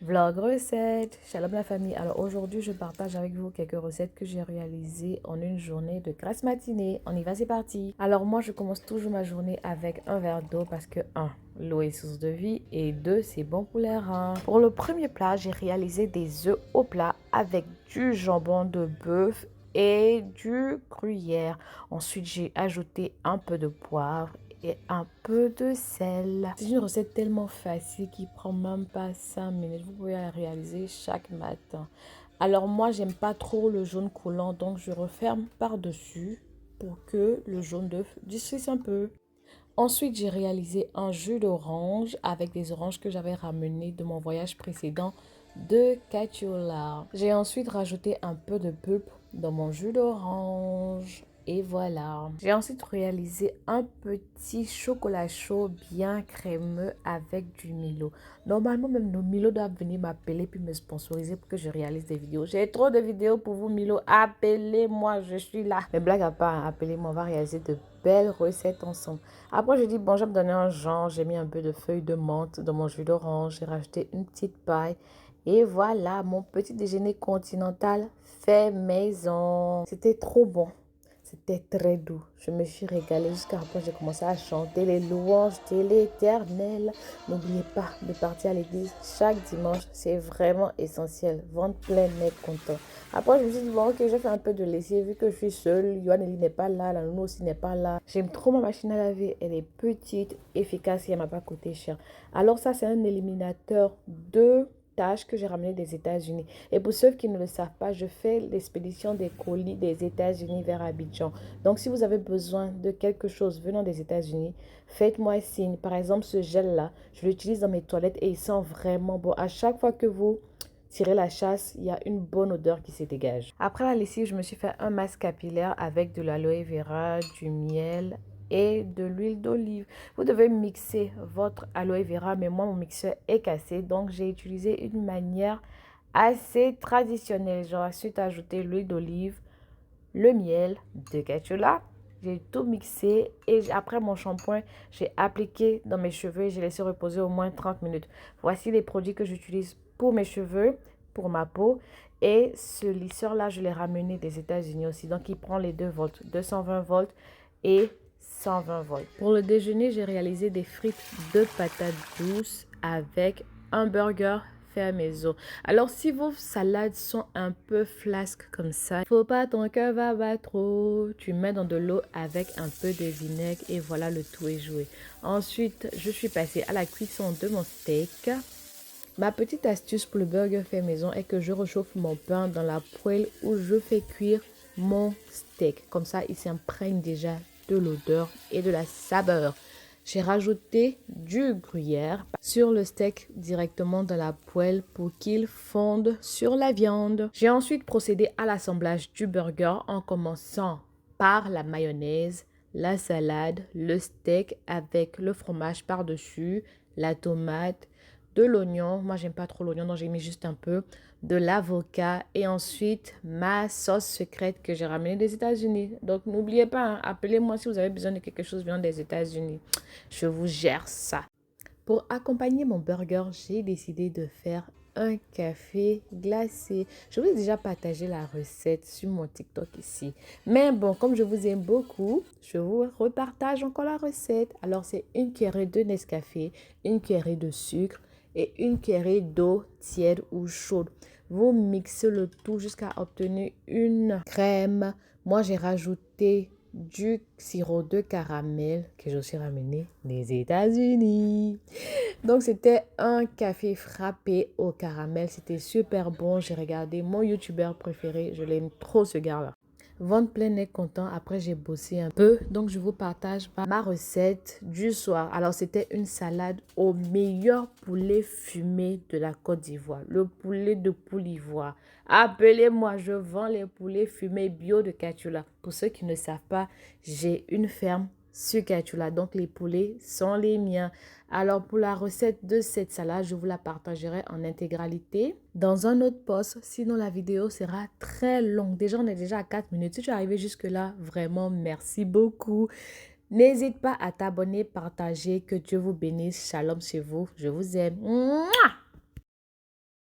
Vlog recette, shalom la famille. Alors aujourd'hui, je partage avec vous quelques recettes que j'ai réalisées en une journée de grasse matinée. On y va, c'est parti. Alors moi, je commence toujours ma journée avec un verre d'eau parce que 1, l'eau est source de vie et 2, c'est bon pour les reins. Pour le premier plat, j'ai réalisé des œufs au plat avec du jambon de bœuf et du gruyère. Ensuite, j'ai ajouté un peu de poivre et un peu de sel. C'est une recette tellement facile qui prend même pas 5 minutes. Vous pouvez la réaliser chaque matin. Alors moi, j'aime pas trop le jaune coulant, donc je referme par-dessus pour que le jaune d'œuf disparaisse un peu. Ensuite, j'ai réalisé un jus d'orange avec des oranges que j'avais ramenées de mon voyage précédent de Cachiola. J'ai ensuite rajouté un peu de pulpe dans mon jus d'orange. Et voilà. J'ai ensuite réalisé un petit chocolat chaud bien crémeux avec du Milo. Normalement, même nos Milo doivent venir m'appeler puis me sponsoriser pour que je réalise des vidéos. J'ai trop de vidéos pour vous, Milo. Appelez-moi, je suis là. Mais blague à part, appelez-moi, on va réaliser de belles recettes ensemble. Après, je dis, bon, je vais me donner un genre. J'ai mis un peu de feuilles de menthe dans mon jus d'orange. J'ai rajouté une petite paille. Et voilà, mon petit déjeuner continental fait maison. C'était trop bon. C'était très doux. Je me suis régalée jusqu'à après j'ai commencé à chanter les louanges de l'Éternel. N'oubliez pas de partir à l'église chaque dimanche. C'est vraiment essentiel. Ventre plein, être content. Après, je me suis dit, bon, ok, je fais un peu de lessive vu que je suis seule. Yoann n'est pas là. La nounou aussi n'est pas là. J'aime trop ma machine à laver. Elle est petite, efficace et elle m'a pas coûté cher. Alors ça, c'est un éliminateur de tâches que j'ai ramené des États-Unis. Et pour ceux qui ne le savent pas, je fais l'expédition des colis des États-Unis vers Abidjan. Donc, si vous avez besoin de quelque chose venant des États-Unis, faites-moi signe. Par exemple, ce gel-là, je l'utilise dans mes toilettes et il sent vraiment bon. À chaque fois que vous tirez la chasse, il y a une bonne odeur qui se dégage. Après la lessive, je me suis fait un masque capillaire avec de l'aloe vera, du miel et de l'huile d'olive. Vous devez mixer votre aloe vera, mais moi, mon mixeur est cassé. Donc, j'ai utilisé une manière assez traditionnelle. J'ai ensuite ajouté l'huile d'olive, le miel de Cachiola. J'ai tout mixé et après mon shampoing, j'ai appliqué dans mes cheveux et j'ai laissé reposer au moins 30 minutes. Voici les produits que j'utilise pour mes cheveux, pour ma peau. Et ce lisseur-là, je l'ai ramené des États-Unis aussi. Donc, il prend les 2 volts, 220 volts et 120 volts. Pour le déjeuner, j'ai réalisé des frites de patates douces avec un burger fait à maison. Alors, si vos salades sont un peu flasques comme ça, faut pas ton cœur va battre trop. Tu mets dans de l'eau avec un peu de vinaigre et voilà, le tout est joué. Ensuite, je suis passée à la cuisson de mon steak. Ma petite astuce pour le burger fait maison est que je réchauffe mon pain dans la poêle où je fais cuire mon steak. Comme ça, il s'imprègne déjà de l'odeur et de la saveur. J'ai rajouté du gruyère sur le steak directement dans la poêle pour qu'il fonde sur la viande. J'ai ensuite procédé à l'assemblage du burger en commençant par la mayonnaise, la salade, le steak avec le fromage par-dessus, la tomate, de l'oignon. Moi, j'aime pas trop l'oignon, donc j'ai mis juste un peu. De l'avocat et ensuite ma sauce secrète que j'ai ramenée des États-Unis. Donc, n'oubliez pas, hein, appelez-moi si vous avez besoin de quelque chose venant des États-Unis. Je vous gère ça. Pour accompagner mon burger, j'ai décidé de faire un café glacé. Je vous ai déjà partagé la recette sur mon TikTok ici. Mais bon, comme je vous aime beaucoup, je vous repartage encore la recette. Alors, c'est une cuillerée de Nescafé, une cuillerée de sucre et une cuillerée d'eau tiède ou chaude. Vous mixez le tout jusqu'à obtenir une crème. Moi, j'ai rajouté du sirop de caramel que j'ai aussi ramené des États-Unis. Donc, c'était un café frappé au caramel. C'était super bon. J'ai regardé mon youtubeur préféré. Je l'aime trop, ce gars-là. Ventre plein est content. Après, j'ai bossé un peu. Donc, je vous partage ma recette du soir. Alors, c'était une salade au meilleur poulet fumé de la Côte d'Ivoire. Le poulet de Poulivoire. Appelez-moi, je vends les poulets fumés bio de Cachiola. Pour ceux qui ne savent pas, j'ai une ferme sur Cachiola. Donc, les poulets sont les miens. Alors, pour la recette de cette salade, je vous la partagerai en intégralité dans un autre post. Sinon, la vidéo sera très longue. Déjà, on est déjà à 4 minutes. Si tu es arrivé jusque-là, vraiment, merci beaucoup. N'hésite pas à t'abonner, partager. Que Dieu vous bénisse. Shalom chez vous. Je vous aime. Mouah!